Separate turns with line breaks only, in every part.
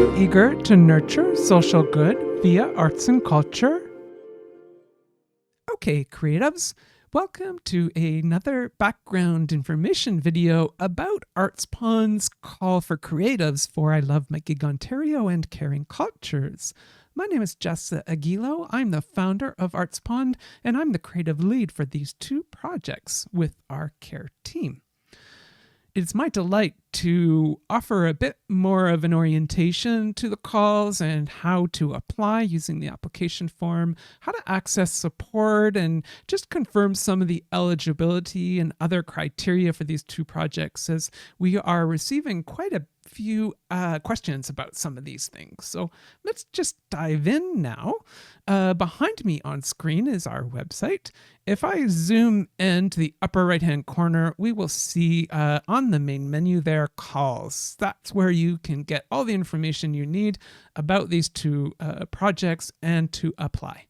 you eager to nurture social good via arts and culture? Okay, creatives, welcome to another background information video about ArtsPond's call for creatives for I Love My Gig Ontario and Caring Cultures. My name is Jessa Agilo. I'm the founder of ArtsPond, and I'm the creative lead for these two projects with our care team. It's my delight to offer a bit more of an orientation to the calls and how to apply using the application form, how to access support, and just confirm some of the eligibility and other criteria for these two projects, as we are receiving quite a few questions about some of these things. So let's just dive in now. Behind me on screen is our website. If I zoom into the upper right hand corner, we will see on the main menu there, calls. That's where you can get all the information you need about these two projects and to apply.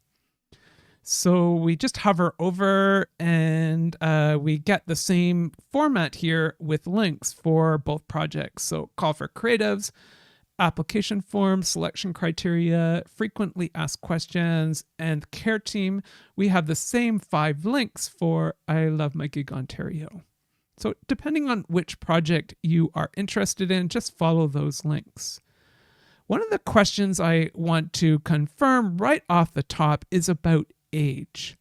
So we just hover over and we get the same format here with links for both projects. So call for creatives, application form, selection criteria, frequently asked questions, and care team. We have the same 5 links for I Love My Gig Ontario. So depending on which project you are interested in, just follow those links. One of the questions I want to confirm right off the top is about age.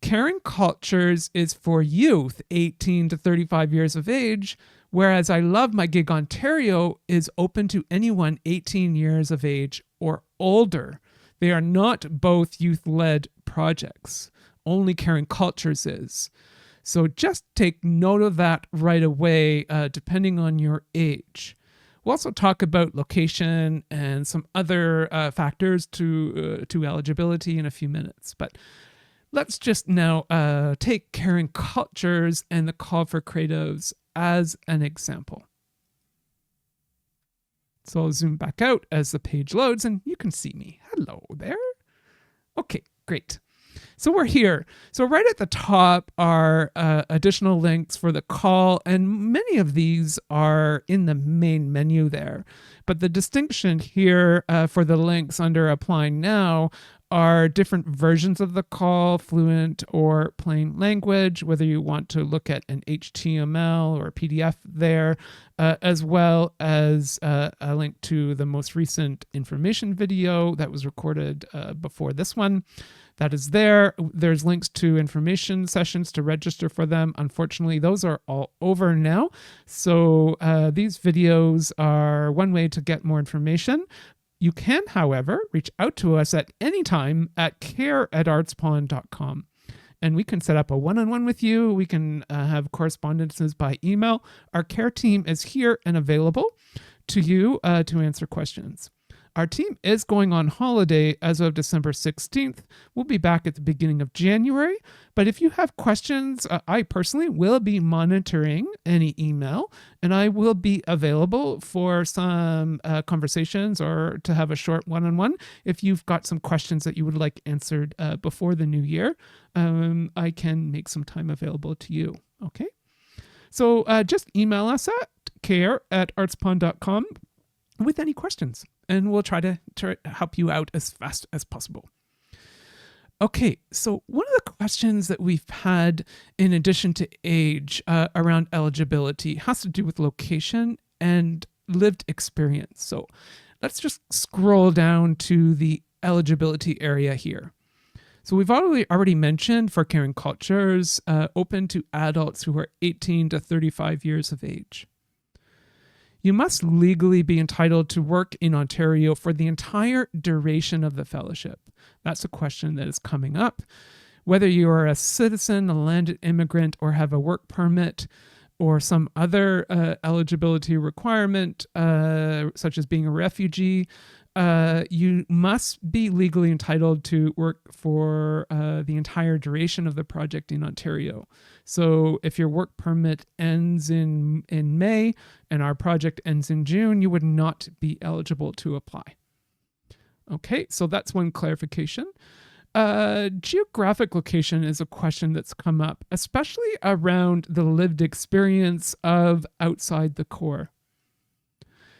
Caring Cultures is for youth 18 to 35 years of age, whereas I Love My Gig Ontario is open to anyone 18 years of age or older. They are not both youth-led projects. Only Caring Cultures is. So just take note of that right away, depending on your age. We'll also talk about location and some other factors to eligibility in a few minutes. But let's just now take Caring Cultures and the call for creatives as an example. So I'll zoom back out as the page loads and you can see me. Hello there. Okay, great. So we're here. So right at the top are additional links for the call, and many of these are in the main menu there. But the distinction here for the links under Applying Now are different versions of the call, fluent or plain language, whether you want to look at an HTML or a PDF there, as well as a link to the most recent information video that was recorded before this one. That is there. There's links to information sessions to register for them. Unfortunately, those are all over now. So these videos are one way to get more information. You can, however, reach out to us at any time at care@artspond.com. And we can set up a one-on-one with you. We can have correspondences by email. Our care team is here and available to you to answer questions. Our team is going on holiday as of December 16th. We'll be back at the beginning of January. But if you have questions, I personally will be monitoring any email, and I will be available for some conversations or to have a short one-on-one. If you've got some questions that you would like answered before the new year, I can make some time available to you. Okay? So just email us at care@artspond.com with any questions, and we'll try to help you out as fast as possible. Okay, so one of the questions that we've had in addition to age around eligibility has to do with location and lived experience. So let's just scroll down to the eligibility area here. So we've already mentioned for Caring Cultures, open to adults who are 18 to 35 years of age. You must legally be entitled to work in Ontario for the entire duration of the fellowship. That's a question that is coming up. Whether you are a citizen, a landed immigrant, or have a work permit, or some other eligibility requirement, such as being a refugee, you must be legally entitled to work for the entire duration of the project in Ontario. So if your work permit ends in May and our project ends in June, you would not be eligible to apply. Okay, so that's one clarification. Geographic location is a question that's come up, especially around the lived experience of outside the core.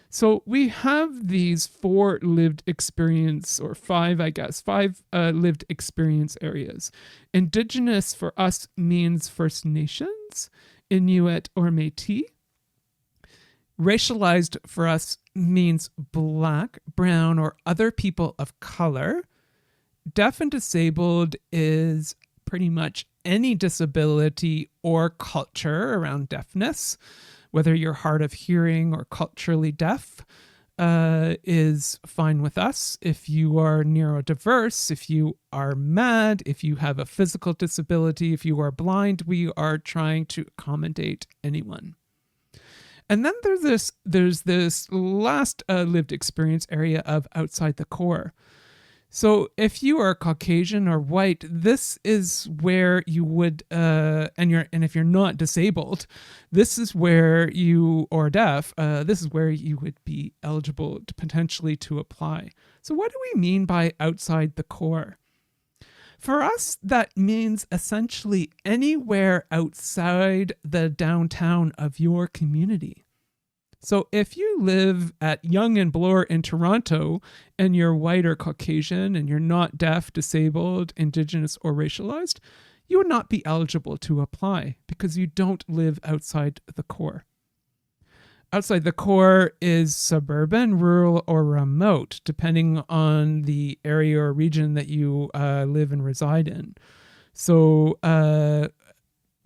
So we have these four lived experience, or five, I guess, five lived experience areas. Indigenous for us means First Nations, Inuit, or Métis. Racialized for us means Black, brown, or other people of color. Deaf and disabled is pretty much any disability or culture around deafness, whether you're hard of hearing or culturally deaf, is fine with us. If you are neurodiverse, if you are mad, if you have a physical disability, if you are blind, we are trying to accommodate anyone. And then there's this last lived experience area of outside the core. So if you are Caucasian or white, this is where you would, and if you're not disabled, this is where you, or deaf, this is where you would be eligible to potentially to apply. So what do we mean by outside the core? For us, that means essentially anywhere outside the downtown of your community. So if you live at Yonge and Bloor in Toronto and you're white or Caucasian and you're not deaf, disabled, Indigenous, or racialized, you would not be eligible to apply because you don't live outside the core. Outside the core is suburban, rural, or remote, depending on the area or region that you live and reside in. So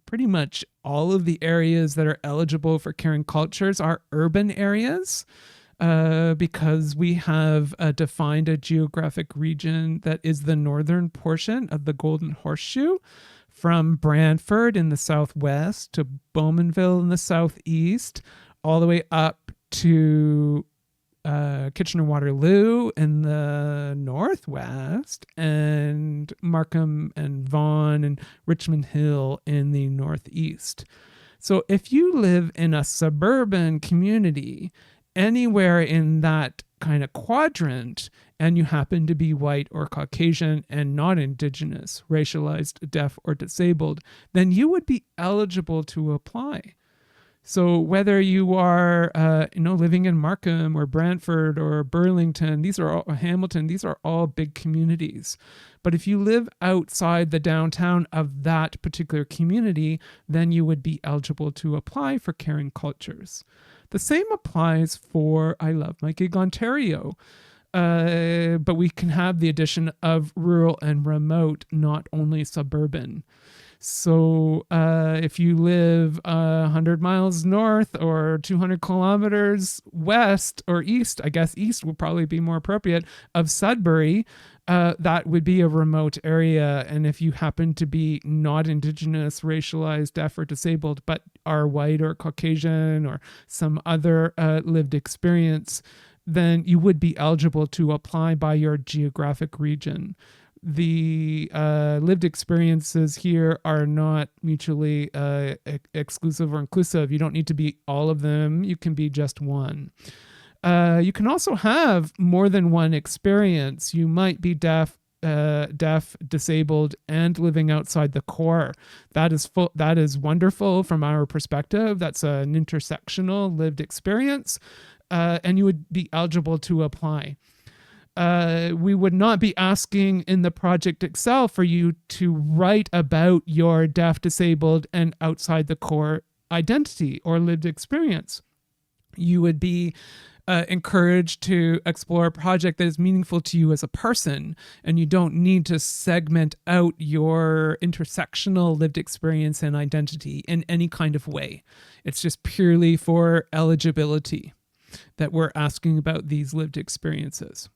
pretty much all of the areas that are eligible for caring cultures are urban areas because we have defined a geographic region that is the northern portion of the Golden Horseshoe, from Brantford in the southwest to Bowmanville in the southeast, all the way up to Kitchener-Waterloo in the northwest, and Markham and Vaughan and Richmond Hill in the northeast. So if you live in a suburban community anywhere in that kind of quadrant, and you happen to be white or Caucasian and not Indigenous, racialized, deaf, or disabled, then you would be eligible to apply. So whether you are, living in Markham or Brantford or Burlington, Hamilton, these are all big communities. But if you live outside the downtown of that particular community, then you would be eligible to apply for caring cultures. The same applies for I Love My Gig Ontario. But we can have the addition of rural and remote, not only suburban. So if you live 100 miles north or 200 kilometers west or east, I guess east would probably be more appropriate, of Sudbury, that would be a remote area. And if you happen to be not Indigenous, racialized, deaf, or disabled, but are white or Caucasian or some other lived experience, then you would be eligible to apply by your geographic region. The lived experiences here are not mutually exclusive or inclusive. You don't need to be all of them. You can be just one. You can also have more than one experience. You might be deaf, disabled, and living outside the core. That is wonderful from our perspective. That's an intersectional lived experience. And you would be eligible to apply. We would not be asking in the project itself for you to write about your deaf, disabled, and outside the core identity or lived experience. You would be encouraged to explore a project that is meaningful to you as a person, and you don't need to segment out your intersectional lived experience and identity in any kind of way. It's just purely for eligibility that we're asking about these lived experiences.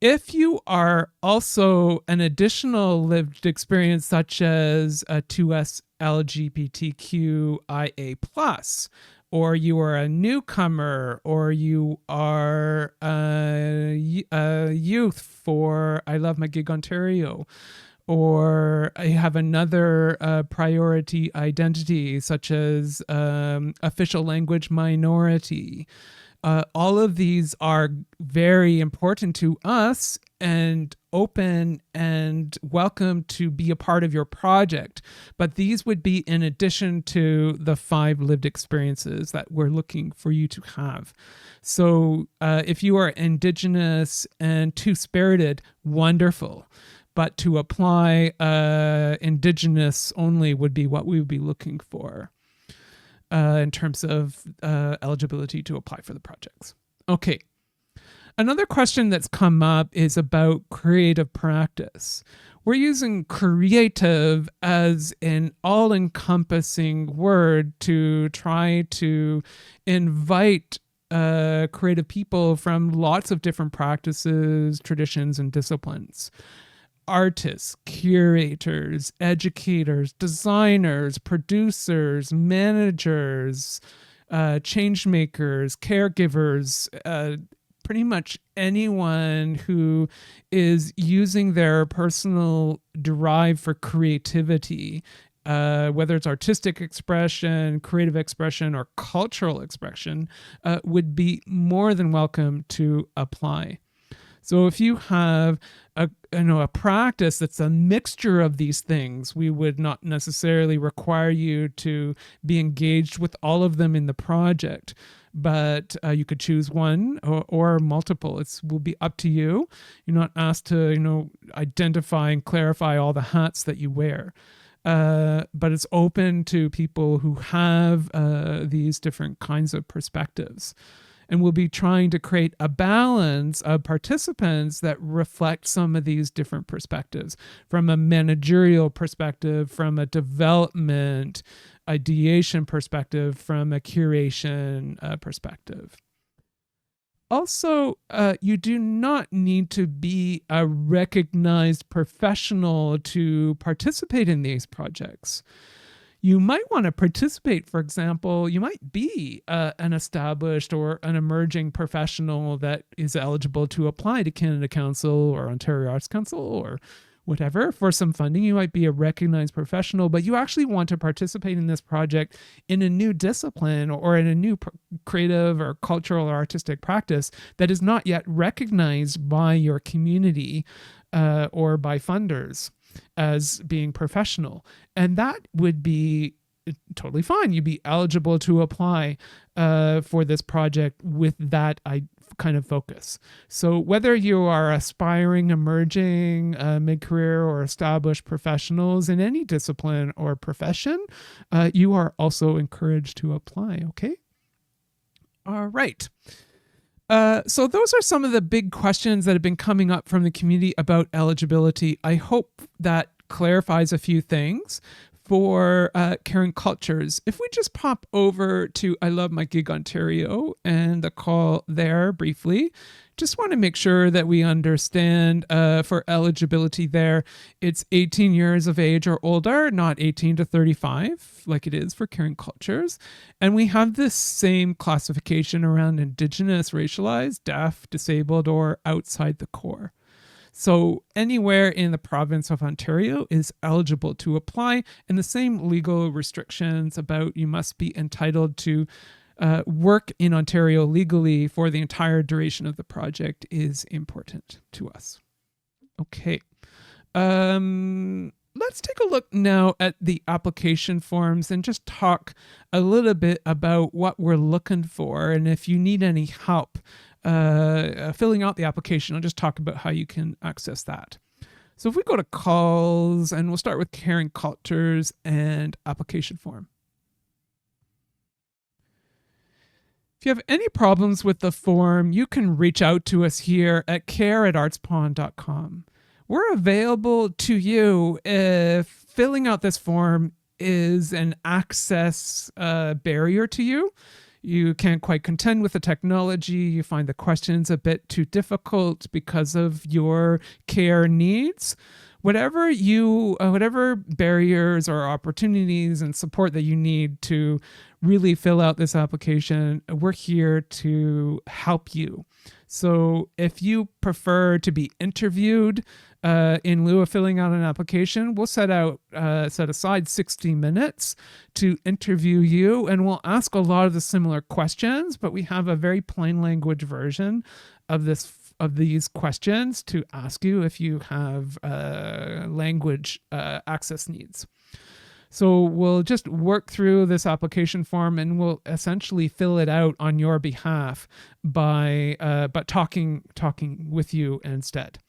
If you are also an additional lived experience, such as a 2S LGBTQIA+, or you are a newcomer, or you are a youth for I Love My Gig Ontario, or I have another priority identity, such as official language minority. All of these are very important to us, and open and welcome to be a part of your project. But these would be in addition to the 5 lived experiences that we're looking for you to have. So if you are Indigenous and Two-Spirited, wonderful. But to apply, Indigenous only would be what we would be looking for in terms of eligibility to apply for the projects. Okay. Another question that's come up is about creative practice. We're using creative as an all-encompassing word to try to invite creative people from lots of different practices, traditions, and disciplines. Artists, curators, educators, designers, producers, managers, change makers, caregivers, pretty much anyone who is using their personal drive for creativity, whether it's artistic expression, creative expression, or cultural expression, would be more than welcome to apply. So if you have a practice that's a mixture of these things, we would not necessarily require you to be engaged with all of them in the project, but you could choose one or multiple. It will be up to you. You're not asked to identify and clarify all the hats that you wear. But it's open to people who have these different kinds of perspectives. And we'll be trying to create a balance of participants that reflect some of these different perspectives, from a managerial perspective, from a development, ideation perspective, from a curation perspective. Also, you do not need to be a recognized professional to participate in these projects. You might want to participate, for example, you might be an established or an emerging professional that is eligible to apply to Canada Council or Ontario Arts Council or whatever for some funding. You might be a recognized professional, but you actually want to participate in this project in a new discipline or in a new creative or cultural or artistic practice that is not yet recognized by your community or by funders as being professional. And that would be totally fine. You'd be eligible to apply for this project with that kind of focus. So whether you are aspiring, emerging, mid-career, or established professionals in any discipline or profession, you are also encouraged to apply. Okay? All right. So those are some of the big questions that have been coming up from the community about eligibility. I hope that clarifies a few things for Caring Cultures. If we just pop over to I Love My Gig Ontario and the call there briefly, just want to make sure that we understand for eligibility there, it's 18 years of age or older, not 18 to 35 like it is for Caring Cultures. And we have this same classification around Indigenous, racialized, deaf, disabled, or outside the core. So anywhere in the province of Ontario is eligible to apply, and the same legal restrictions about you must be entitled to work in Ontario legally for the entire duration of the project is important to us. Okay. Let's take a look now at the application forms and just talk a little bit about what we're looking for. And if you need any help filling out the application, I'll just talk about how you can access that. So if we go to calls, and we'll start with Caring Cultures and application form. If you have any problems with the form, you can reach out to us here at care@artspond.com. We're available to you if filling out this form is an access barrier to you. You can't quite contend with the technology. You find the questions a bit too difficult because of your care needs. Whatever barriers or opportunities and support that you need to really fill out this application, we're here to help you. So if you prefer to be interviewed in lieu of filling out an application, we'll set aside 60 minutes to interview you, and we'll ask a lot of the similar questions, but we have a very plain language version of this of these questions to ask you if you have language access needs. So we'll just work through this application form and we'll essentially fill it out on your behalf by but talking with you instead.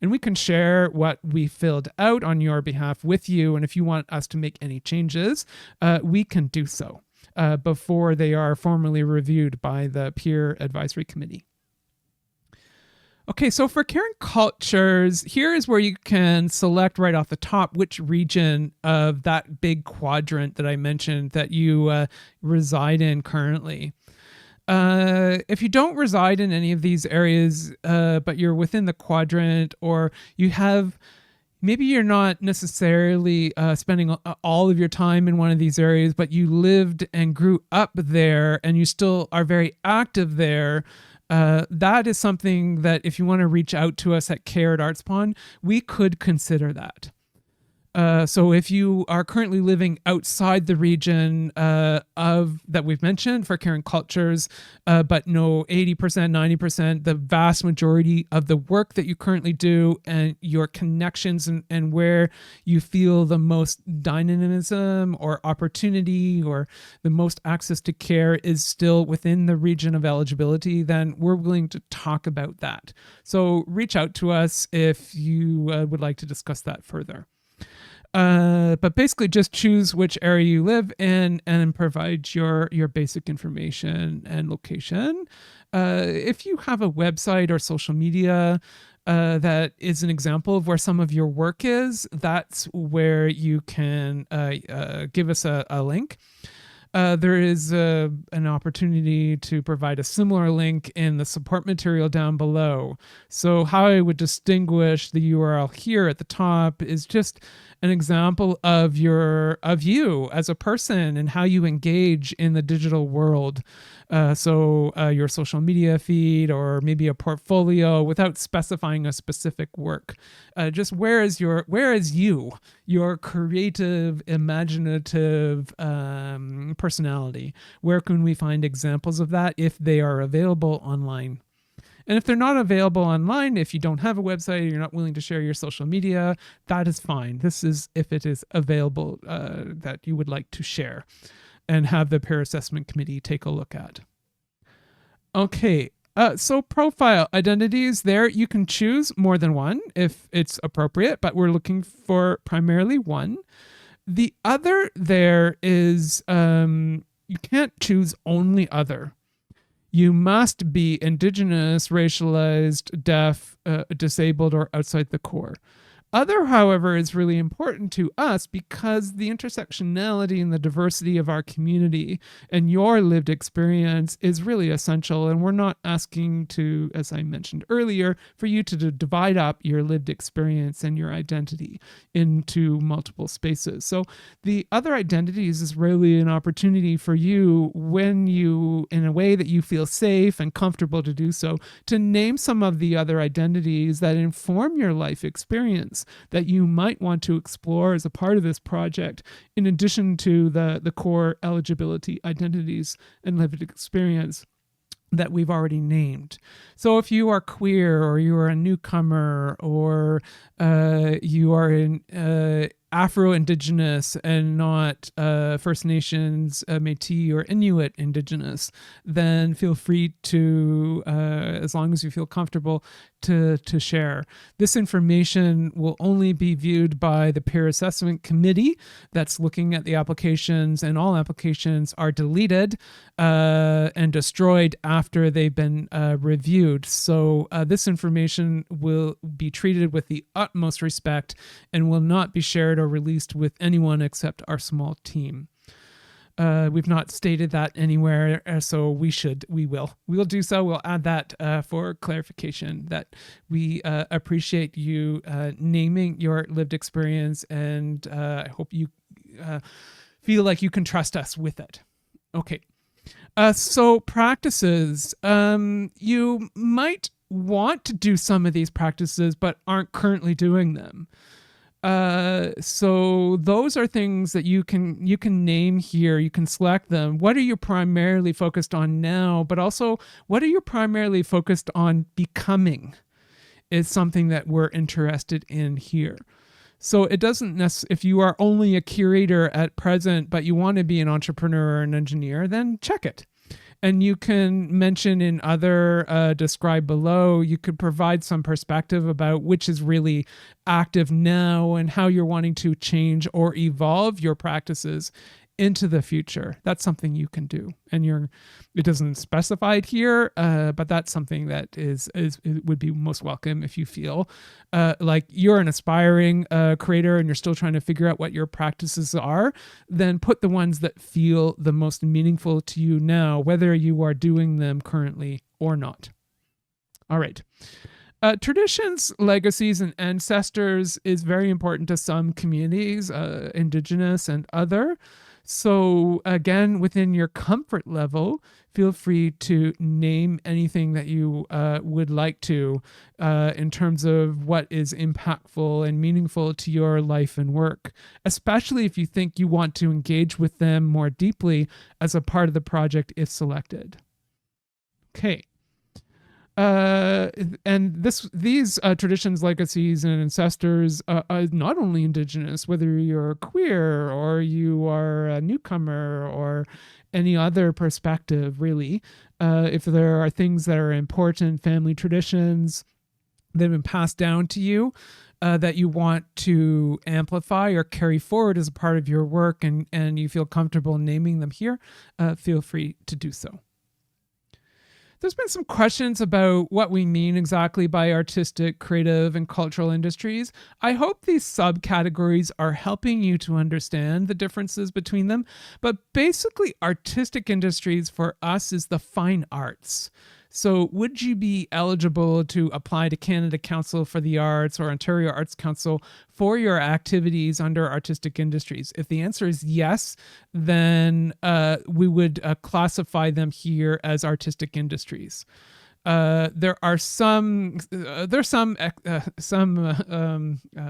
And we can share what we filled out on your behalf with you. And if you want us to make any changes, we can do so before they are formally reviewed by the peer advisory committee. Okay, so for caring cultures, here is where you can select right off the top which region of that big quadrant that I mentioned that you reside in currently. If you don't reside in any of these areas, but you're within the quadrant, or you have, maybe you're not necessarily spending all of your time in one of these areas, but you lived and grew up there and you still are very active there, that is something that if you want to reach out to us at care@ArtsPond, we could consider that. So if you are currently living outside the region of that we've mentioned for caring cultures, but know 80%, 90%, the vast majority of the work that you currently do and your connections and where you feel the most dynamism or opportunity or the most access to care is still within the region of eligibility, then we're willing to talk about that. So reach out to us if you would like to discuss that further. But basically just choose which area you live in and provide your basic information and location. If you have a website or social media that is an example of where some of your work is, that's where you can give us a link. There is an opportunity to provide a similar link in the support material down below. So how I would distinguish the URL here at the top is just an example of you as a person and how you engage in the digital world. So your social media feed or maybe a portfolio without specifying a specific work. Just where is you, your creative, imaginative personality? Where can we find examples of that if they are available online? And if they're not available online, if you don't have a website, you're not willing to share your social media, that is fine. This is if it is available that you would like to share and have the peer assessment committee take a look at. Okay, so profile identities there, you can choose more than one if it's appropriate, but we're looking for primarily one. The other there is, you can't choose only other. You must be Indigenous, racialized, deaf, disabled, or outside the core. Other, however, is really important to us because the intersectionality and the diversity of our community and your lived experience is really essential. And we're not asking to, as I mentioned earlier, for you to divide up your lived experience and your identity into multiple spaces. So the other identities is really an opportunity for you when you, in a way that you feel safe and comfortable to do so, to name some of the other identities that inform your life experience that you might want to explore as a part of this project, in addition to the core eligibility identities and lived experience that we've already named. So if you are queer or you are a newcomer or you are in Afro-Indigenous and not First Nations, Métis, or Inuit Indigenous, then feel free to, as long as you feel comfortable, to share. This information will only be viewed by the peer assessment committee that's looking at the applications, and all applications are deleted and destroyed after they've been reviewed. So this information will be treated with the utmost respect and will not be shared or released with anyone except our small team. We've not stated that anywhere, so we'll do so. We'll add that for clarification, that we appreciate you naming your lived experience, and I hope you feel like you can trust us with it. Okay. So practices, you might want to do some of these practices, but aren't currently doing them. So those are things that you can name here. You can select them. What are you primarily focused on now? But also, what are you primarily focused on becoming? Is something that we're interested in here. So it doesn't if you are only a curator at present, but you want to be an entrepreneur or an engineer, then check it. And you can mention in other described below, you could provide some perspective about which is really active now and how you're wanting to change or evolve your practices into the future. That's something you can do, and it doesn't specify it here, but that's something that it would be most welcome if you feel like you're an aspiring creator and you're still trying to figure out what your practices are. Then put the ones that feel the most meaningful to you now, whether you are doing them currently or not. All right. Traditions, legacies, and ancestors is very important to some communities, indigenous and other. So again, within your comfort level, feel free to name anything that you would like to in terms of what is impactful and meaningful to your life and work, especially if you think you want to engage with them more deeply as a part of the project if selected. Okay. And these traditions, legacies, and ancestors are not only indigenous, whether you're queer or you are a newcomer or any other perspective, really. If there are things that are important, family traditions that have been passed down to you, that you want to amplify or carry forward as a part of your work, and you feel comfortable naming them here, feel free to do so. There's been some questions about what we mean exactly by artistic, creative, and cultural industries. I hope these subcategories are helping you to understand the differences between them. But basically, artistic industries for us is the fine arts. So would you be eligible to apply to Canada Council for the Arts or Ontario Arts Council for your activities under artistic industries? If the answer is yes, then we would classify them here as artistic industries. There are some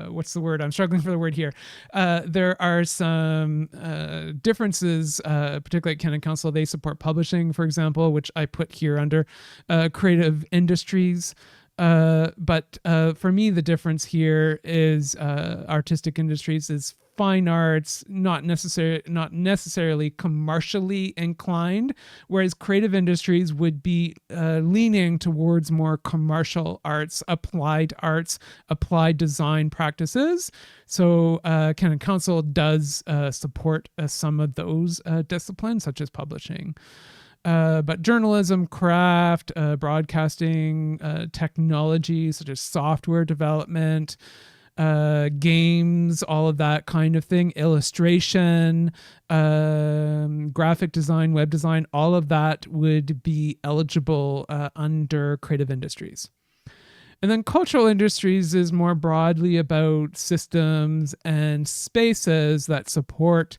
what's the word? I'm struggling for the word here. There are some differences, particularly at Canada Council. They support publishing, for example, which I put here under creative industries. But for me, the difference here is artistic industries is fine arts, not necessarily commercially inclined, whereas creative industries would be leaning towards more commercial arts, applied design practices. So Canada Council does support some of those disciplines, such as publishing. But journalism, craft, broadcasting, technology such as software development, games, all of that kind of thing, illustration, graphic design, web design, all of that would be eligible under creative industries. And then cultural industries is more broadly about systems and spaces that support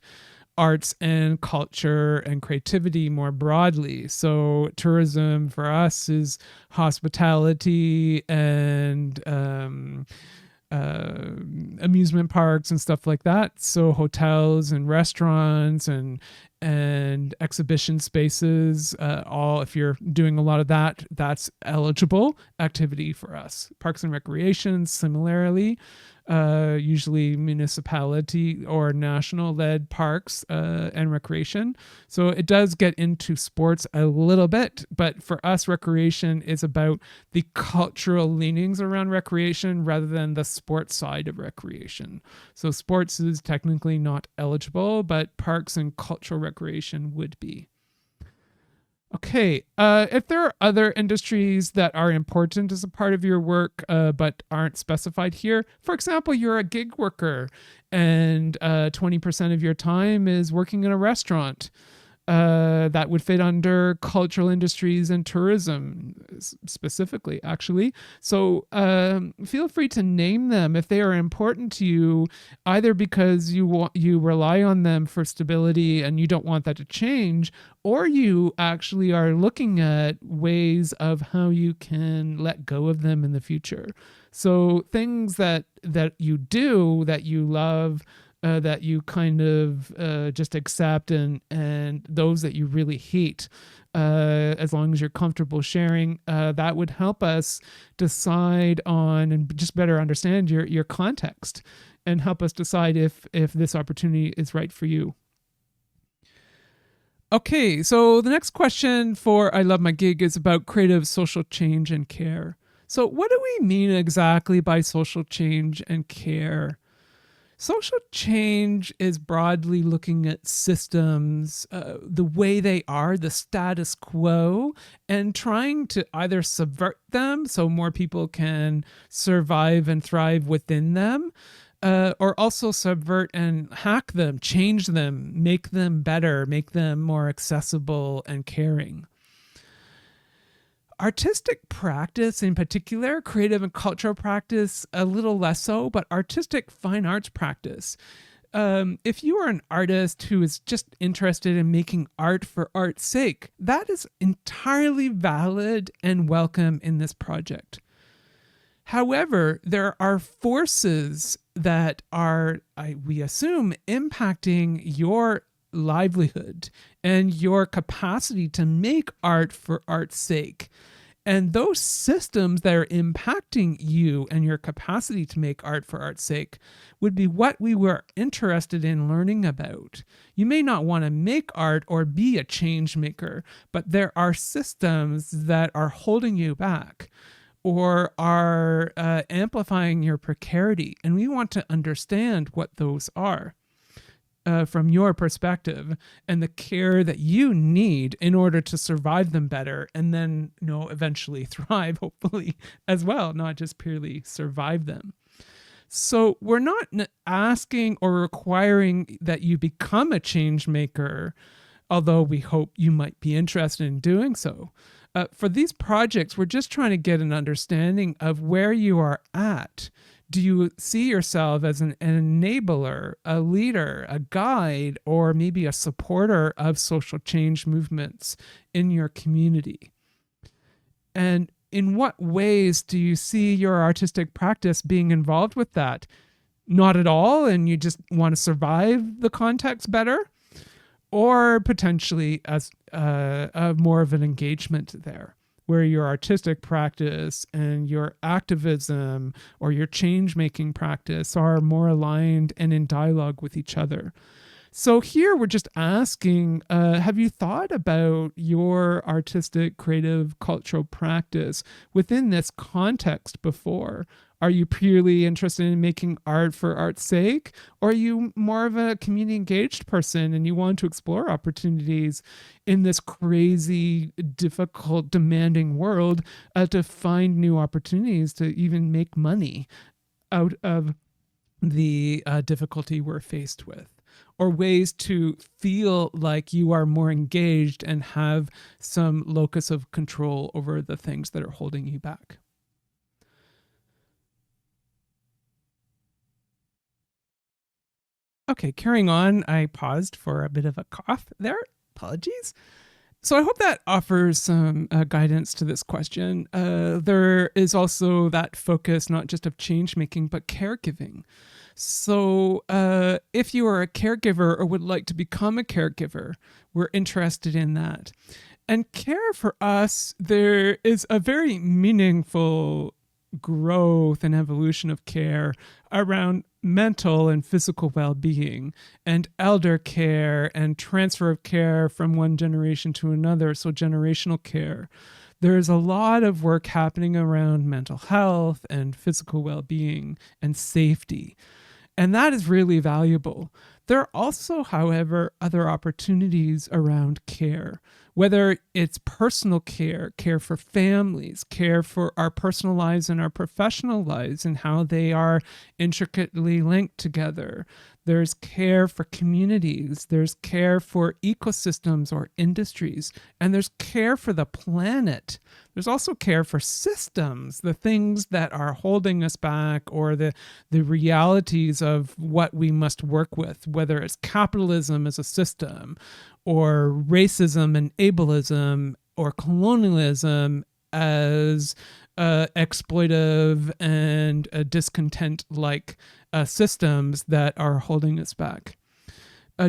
arts and culture and creativity more broadly. So tourism for us is hospitality and amusement parks and stuff like that. So hotels and restaurants and exhibition spaces, all, if you're doing a lot of that, that's eligible activity for us. Parks and recreation, similarly, usually municipality or national led parks and recreation. So it does get into sports a little bit, but for us, recreation is about the cultural leanings around recreation rather than the sports side of recreation. So sports is technically not eligible, but parks and cultural recreation would be. Okay, if there are other industries that are important as a part of your work but aren't specified here, for example, you're a gig worker and 20% of your time is working in a restaurant, that would fit under cultural industries and tourism. specifically, actually. So feel free to name them if they are important to you, either because you rely on them for stability and you don't want that to change, or you actually are looking at ways of how you can let go of them in the future. So things that you do that you love, that you kind of just accept, and those that you really hate, as long as you're comfortable sharing, that would help us decide on and just better understand your context and help us decide if this opportunity is right for you. Okay, so the next question for I Love My Gig is about creative social change and care. So what do we mean exactly by social change and care? Social change is broadly looking at systems, the way they are, the status quo, and trying to either subvert them so more people can survive and thrive within them, or also subvert and hack them, change them, make them better, make them more accessible and caring. Artistic practice in particular, creative and cultural practice a little less so, but artistic fine arts practice. If you are an artist who is just interested in making art for art's sake, that is entirely valid and welcome in this project. However, there are forces that are, we assume, impacting your livelihood and your capacity to make art for art's sake. And those systems that are impacting you and your capacity to make art for art's sake would be what we were interested in learning about. You may not want to make art or be a change maker, but there are systems that are holding you back or are amplifying your precarity. And we want to understand what those are. From your perspective and the care that you need in order to survive them better and then, eventually thrive, hopefully, as well, not just purely survive them. So we're not asking or requiring that you become a change maker, although we hope you might be interested in doing so. For these projects, we're just trying to get an understanding of where you are at. Do you see yourself as an enabler, a leader, a guide, or maybe a supporter of social change movements in your community? And in what ways do you see your artistic practice being involved with that? Not at all, and you just want to survive the context better? Or potentially as more of an engagement there, where your artistic practice and your activism or your change-making practice are more aligned and in dialogue with each other. So here we're just asking, have you thought about your artistic, creative, cultural practice within this context before? Are you purely interested in making art for art's sake? Or are you more of a community engaged person and you want to explore opportunities in this crazy, difficult, demanding world to find new opportunities to even make money out of the difficulty we're faced with? Or ways to feel like you are more engaged and have some locus of control over the things that are holding you back? Okay, carrying on. I paused for a bit of a cough there. Apologies. So I hope that offers some guidance to this question. There is also that focus, not just of change making, but caregiving. So if you are a caregiver or would like to become a caregiver, we're interested in that. And care for us, there is a very meaningful growth and evolution of care around mental and physical well-being and elder care and transfer of care from one generation to another, so generational care. There's a lot of work happening around mental health and physical well-being and safety, and that is really valuable. There are also, however, other opportunities around care whether it's personal care, care for families, care for our personal lives and our professional lives and how they are intricately linked together. There's care for communities, there's care for ecosystems or industries, and there's care for the planet. There's also care for systems, the things that are holding us back or the realities of what we must work with, whether it's capitalism as a system or racism and ableism or colonialism as exploitive and discontent-like systems that are holding us back.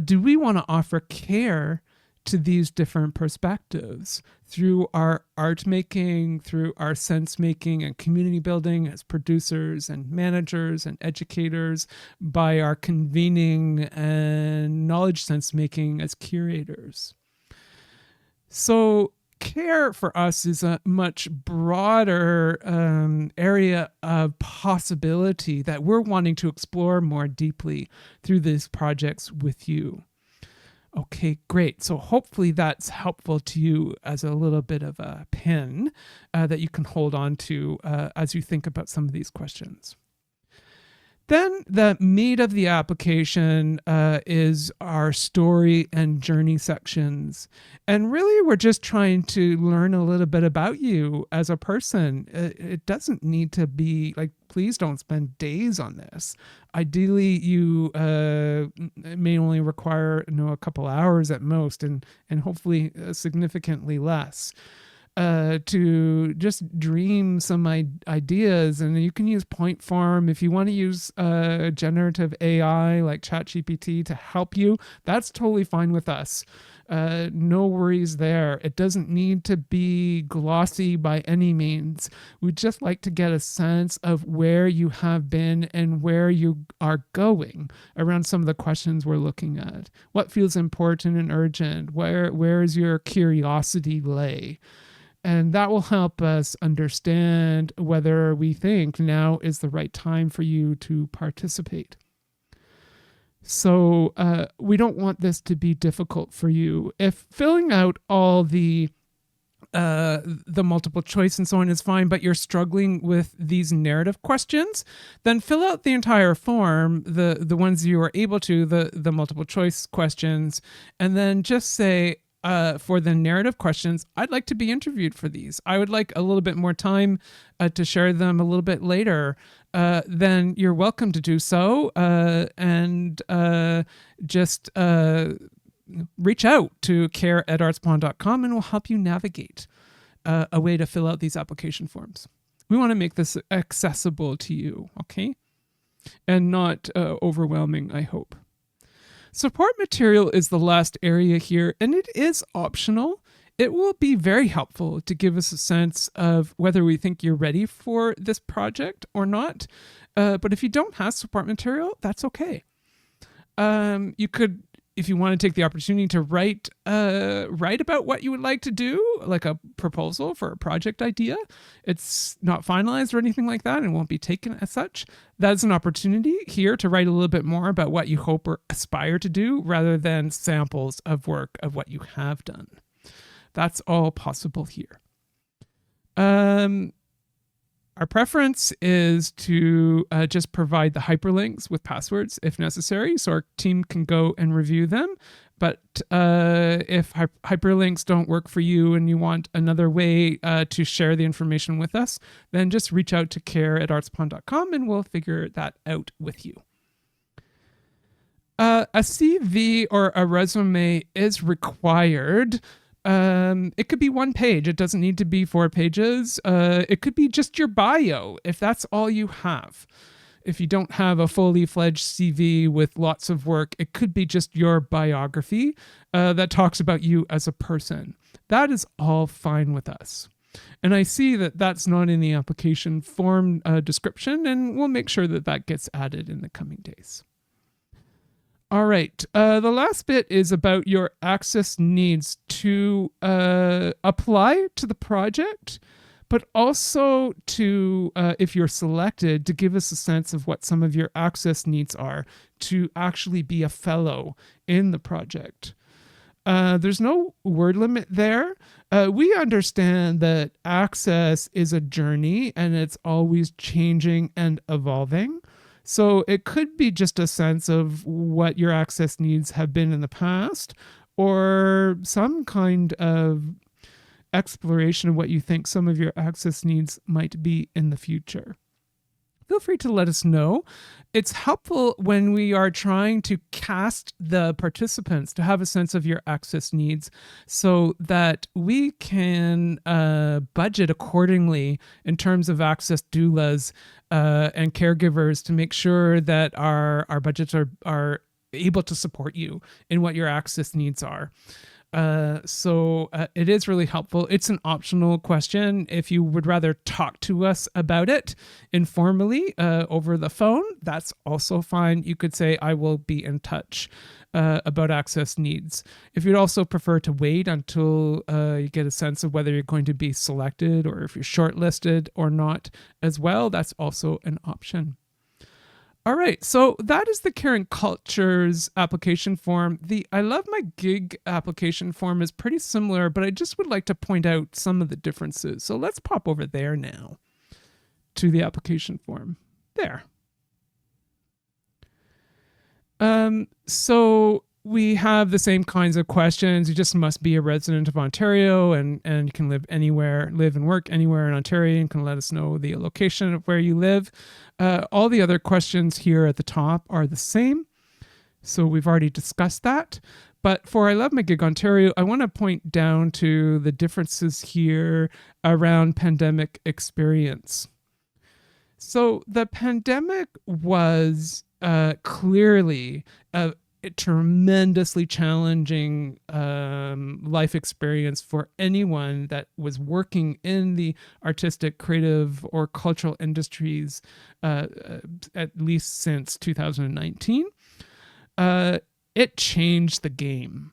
Do we want to offer care to these different perspectives through our art making, through our sense making and community building as producers and managers and educators, by our convening and knowledge sense making as curators? So care for us is a much broader area of possibility that we're wanting to explore more deeply through these projects with you. Okay, great. So hopefully that's helpful to you as a little bit of a pin that you can hold on to as you think about some of these questions. Then the meat of the application is our story and journey sections. And really, we're just trying to learn a little bit about you as a person. It doesn't need to be like, please don't spend days on this. Ideally, you may only require a couple hours at most, and hopefully significantly less. To just dream some ideas, and you can use point form. If you want to use generative AI like ChatGPT to help you, that's totally fine with us. No worries there. It doesn't need to be glossy by any means. We'd just like to get a sense of where you have been and where you are going around some of the questions we're looking at. What feels important and urgent? Where is your curiosity lay? And that will help us understand whether we think now is the right time for you to participate. So we don't want this to be difficult for you. If filling out all the multiple choice and so on is fine, but you're struggling with these narrative questions, then fill out the entire form, the ones you are able to, the multiple choice questions, and then just say, for the narrative questions, I'd like to be interviewed for these. I would like a little bit more time to share them a little bit later. Then you're welcome to do so, and just reach out to care@artspond.com and we'll help you navigate a way to fill out these application forms. We want to make this accessible to you, okay? And not overwhelming, I hope. Support material is the last area here, and it is optional. It will be very helpful to give us a sense of whether we think you're ready for this project or not. But if you don't have support material, that's okay. You could, if you want to take the opportunity to write about what you would like to do, like a proposal for a project idea. It's not finalized or anything like that and won't be taken as such. That's an opportunity here to write a little bit more about what you hope or aspire to do rather than samples of work of what you have done. That's all possible here. Our preference is to just provide the hyperlinks with passwords if necessary, so our team can go and review them. But if hyperlinks don't work for you and you want another way to share the information with us, then just reach out to care@artspond.com and we'll figure that out with you. A CV or a resume is required. It could be 1 page. It doesn't need to be 4 pages. It could be just your bio, if that's all you have. If you don't have a fully fledged CV with lots of work, it could be just your biography that talks about you as a person. That is all fine with us. And I see that that's not in the application form description, and we'll make sure that that gets added in the coming days. All right. The last bit is about your access needs to apply to the project, but also to, if you're selected, to give us a sense of what some of your access needs are to actually be a fellow in the project. There's no word limit there. We understand that access is a journey and it's always changing and evolving. So it could be just a sense of what your access needs have been in the past, or some kind of exploration of what you think some of your access needs might be in the future. Feel free to let us know. It's helpful when we are trying to cast the participants to have a sense of your access needs so that we can budget accordingly in terms of access doulas and caregivers to make sure that our budgets are able to support you in what your access needs are. So it is really helpful. It's an optional question. If you would rather talk to us about it informally over the phone, that's also fine. You could say, I will be in touch about access needs. If you'd also prefer to wait until you get a sense of whether you're going to be selected or if you're shortlisted or not as well, that's also an option. All right, so that is the Caring Cultures application form. The I Love My Gig application form is pretty similar, but I just would like to point out some of the differences. So let's pop over there now to the application form. There. So we have the same kinds of questions. You just must be a resident of Ontario and you can live and work anywhere in Ontario, and can let us know the location of where you live. All the other questions here at the top are the same. So we've already discussed that. But for I Love My Gig Ontario, I want to point down to the differences here around pandemic experience. So the pandemic was clearly a tremendously challenging life experience for anyone that was working in the artistic, creative, or cultural industries, at least since 2019. It changed the game.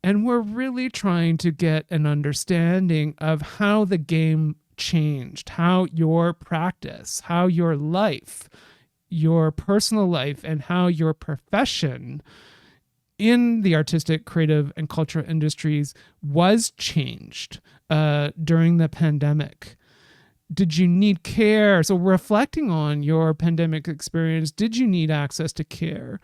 And we're really trying to get an understanding of how the game changed, how your practice, how your life, your personal life, and how your profession in the artistic, creative, and cultural industries was changed during the pandemic. Did you need care? So reflecting on your pandemic experience, did you need access to care?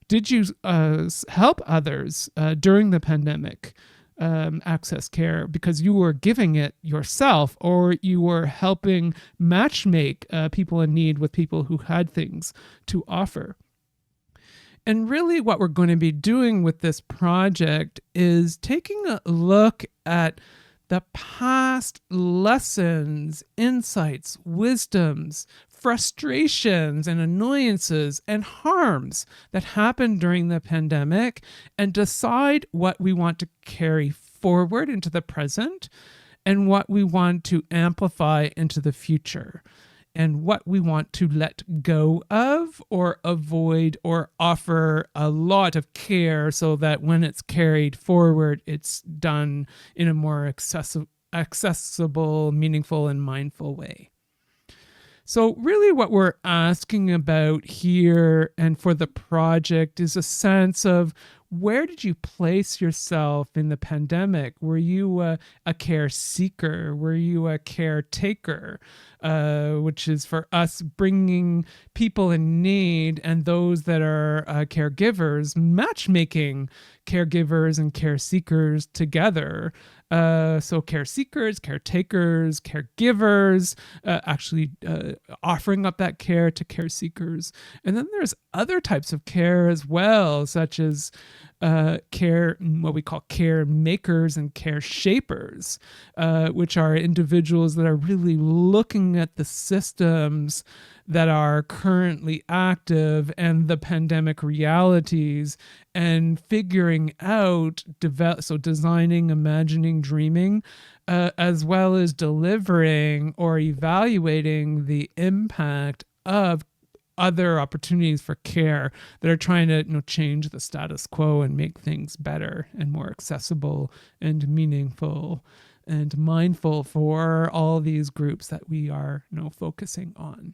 Did you help others during the pandemic access care because you were giving it yourself, or you were helping matchmake people in need with people who had things to offer? And really what we're going to be doing with this project is taking a look at the past lessons, insights, wisdoms, frustrations and annoyances and harms that happened during the pandemic, and decide what we want to carry forward into the present and what we want to amplify into the future, and what we want to let go of or avoid or offer a lot of care so that when it's carried forward, it's done in a more accessible, meaningful, and mindful way. So really what we're asking about here and for the project is a sense of, where did you place yourself in the pandemic? Were you a care seeker? Were you a caretaker? Which is for us bringing people in need and those that are caregivers, matchmaking caregivers and care seekers together. So care seekers, caretakers, caregivers, actually offering up that care to care seekers. And then there's other types of care as well, such as care, what we call care makers and care shapers, which are individuals that are really looking at the systems that are currently active and the pandemic realities and figuring out, designing, imagining, dreaming, as well as delivering or evaluating the impact of other opportunities for care that are trying to change the status quo and make things better and more accessible and meaningful and mindful for all these groups that we are focusing on.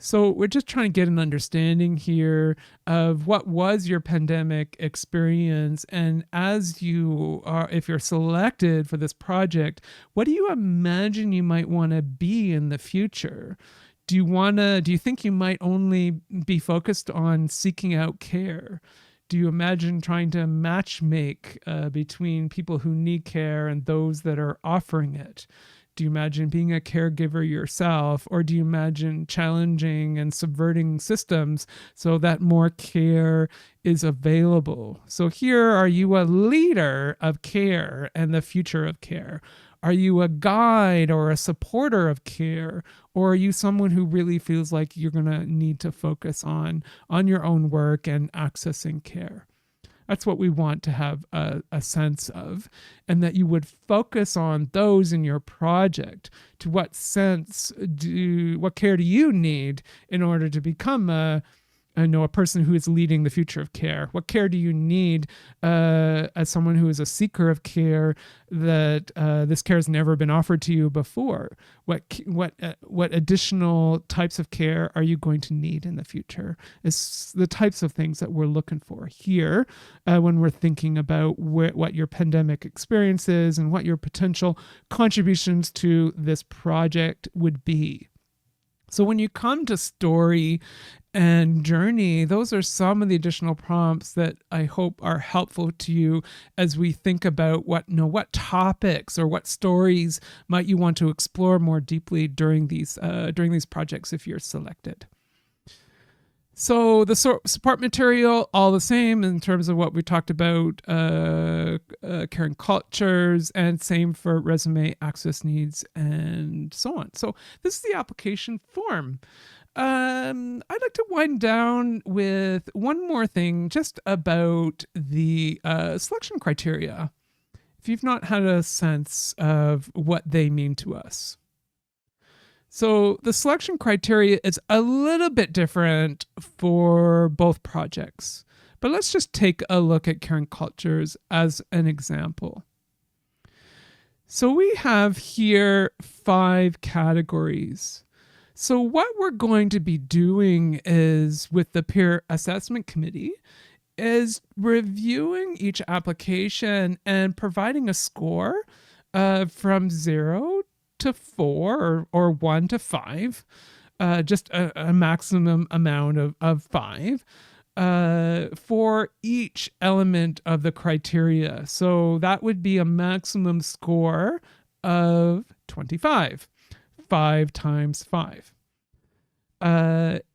So we're just trying to get an understanding here of what was your pandemic experience, and as you are, if you're selected for this project, what do you imagine you might want to be in the future? Do you think you might only be focused on seeking out care? Do you imagine trying to match make between people who need care and those that are offering it? Do you imagine being a caregiver yourself, or do you imagine challenging and subverting systems so that more care is available? So here, are you a leader of care and the future of care? Are you a guide or a supporter of care? Or are you someone who really feels like you're going to need to focus on your own work and accessing care? That's what we want to have a sense of, and that you would focus on those in your project. To what what care do you need in order to become a person who is leading the future of care? What care do you need as someone who is a seeker of care that this care has never been offered to you before? What additional types of care are you going to need in the future? It's the types of things that we're looking for here when we're thinking about what your pandemic experience is and what your potential contributions to this project would be. So when you come to story and journey, those are some of the additional prompts that I hope are helpful to you as we think about what topics or what stories might you want to explore more deeply during these projects if you're selected. So the support material, all the same in terms of what we talked about, caring cultures, and same for resume access needs and so on. So this is the application form. I'd like to wind down with one more thing just about the selection criteria, if you've not had a sense of what they mean to us. So the selection criteria is a little bit different for both projects, but let's just take a look at caring cultures as an example. So we have here 5 categories. So what we're going to be doing is, with the peer assessment committee, is reviewing each application and providing a score from 0 to 4 or 1 to 5, just a maximum amount of 5 for each element of the criteria. So that would be a maximum score of 25, 5 times 5.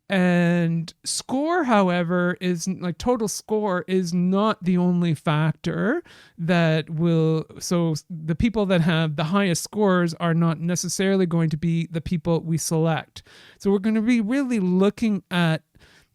And score, however, is like total score is not the only factor that will, so the people that have the highest scores are not necessarily going to be the people we select. So we're going to be really looking at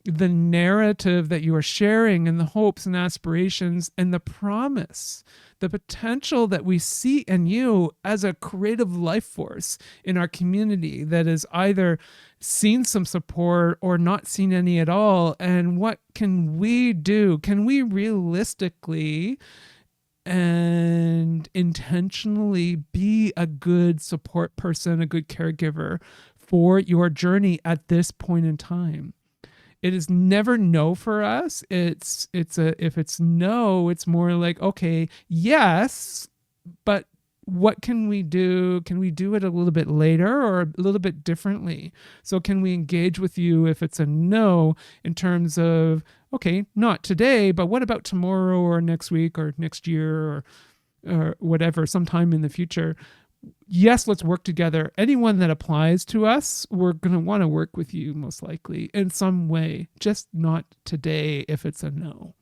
the narrative that you are sharing and the hopes and aspirations and the promise, the potential that we see in you as a creative life force in our community that has either seen some support or not seen any at all. And what can we do? Can we realistically and intentionally be a good support person, a good caregiver for your journey at this point in time? It is never no for us. If it's no, it's more like, okay, yes, but what can we do? Can we do it a little bit later or a little bit differently? So can we engage with you if it's a no in terms of, okay, not today, but what about tomorrow or next week or next year or whatever, sometime in the future? Yes, let's work together. Anyone that applies to us, we're going to want to work with you most likely in some way, just not today if it's a no.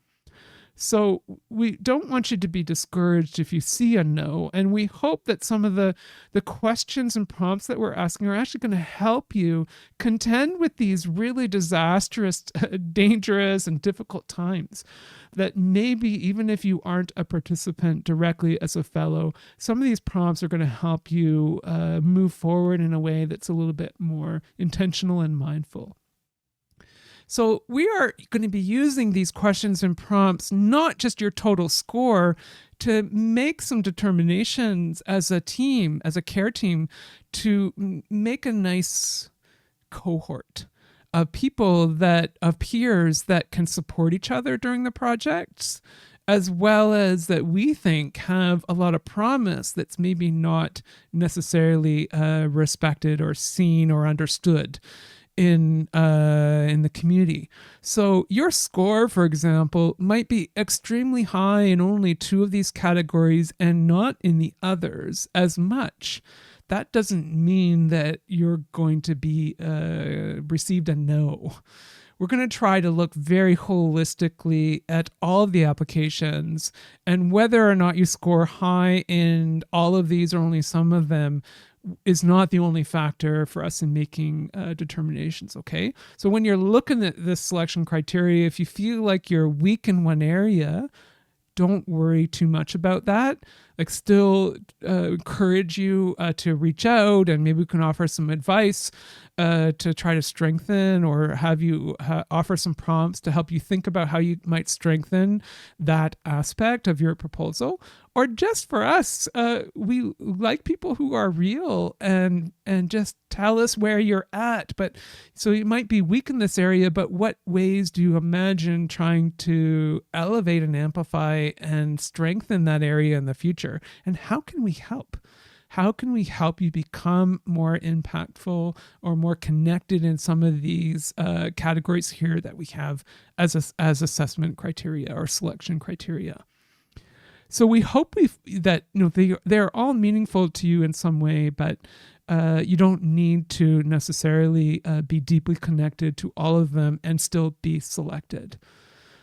So we don't want you to be discouraged if you see a no, and we hope that some of the questions and prompts that we're asking are actually going to help you contend with these really disastrous, dangerous, and difficult times. That maybe even if you aren't a participant directly as a fellow, some of these prompts are going to help you move forward in a way that's a little bit more intentional and mindful. So we are going to be using these questions and prompts, not just your total score, to make some determinations as a team, as a care team, to make a nice cohort of people of peers that can support each other during the projects, as well as that we think have a lot of promise that's maybe not necessarily respected or seen or understood in the community. So your score, for example, might be extremely high in only two of these categories and not in the others as much. That doesn't mean that you're going to be received a no. We're going to try to look very holistically at all of the applications, and whether or not you score high in all of these or only some of them is not the only factor for us in making determinations, okay? So when you're looking at this selection criteria, if you feel like you're weak in one area, don't worry too much about that. Like, still encourage you to reach out, and maybe we can offer some advice to try to strengthen, or have you offer some prompts to help you think about how you might strengthen that aspect of your proposal. Or just for us, we like people who are real and just tell us where you're at. But so you might be weak in this area, but what ways do you imagine trying to elevate and amplify and strengthen that area in the future? And how can we help? How can we help you become more impactful or more connected in some of these categories here that we have as assessment criteria or selection criteria? So we hope that they're all meaningful to you in some way, but you don't need to necessarily be deeply connected to all of them and still be selected.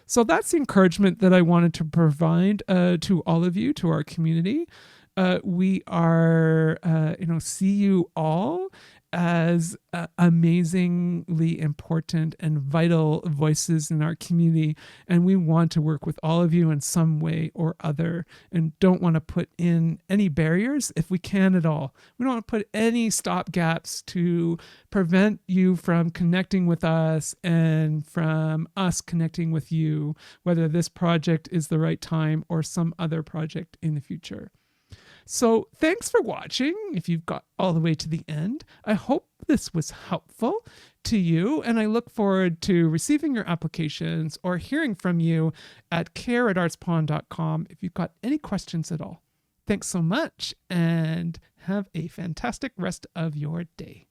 So that's the encouragement that I wanted to provide to all of you, to our community. We are, see you all as amazingly important and vital voices in our community. And we want to work with all of you in some way or other, and don't want to put in any barriers if we can at all. We don't want to put any stop gaps to prevent you from connecting with us and from us connecting with you, whether this project is the right time or some other project in the future. So thanks for watching. If you've got all the way to the end, I hope this was helpful to you, and I look forward to receiving your applications or hearing from you at care@artspond.com if you've got any questions at all. Thanks so much, and have a fantastic rest of your day.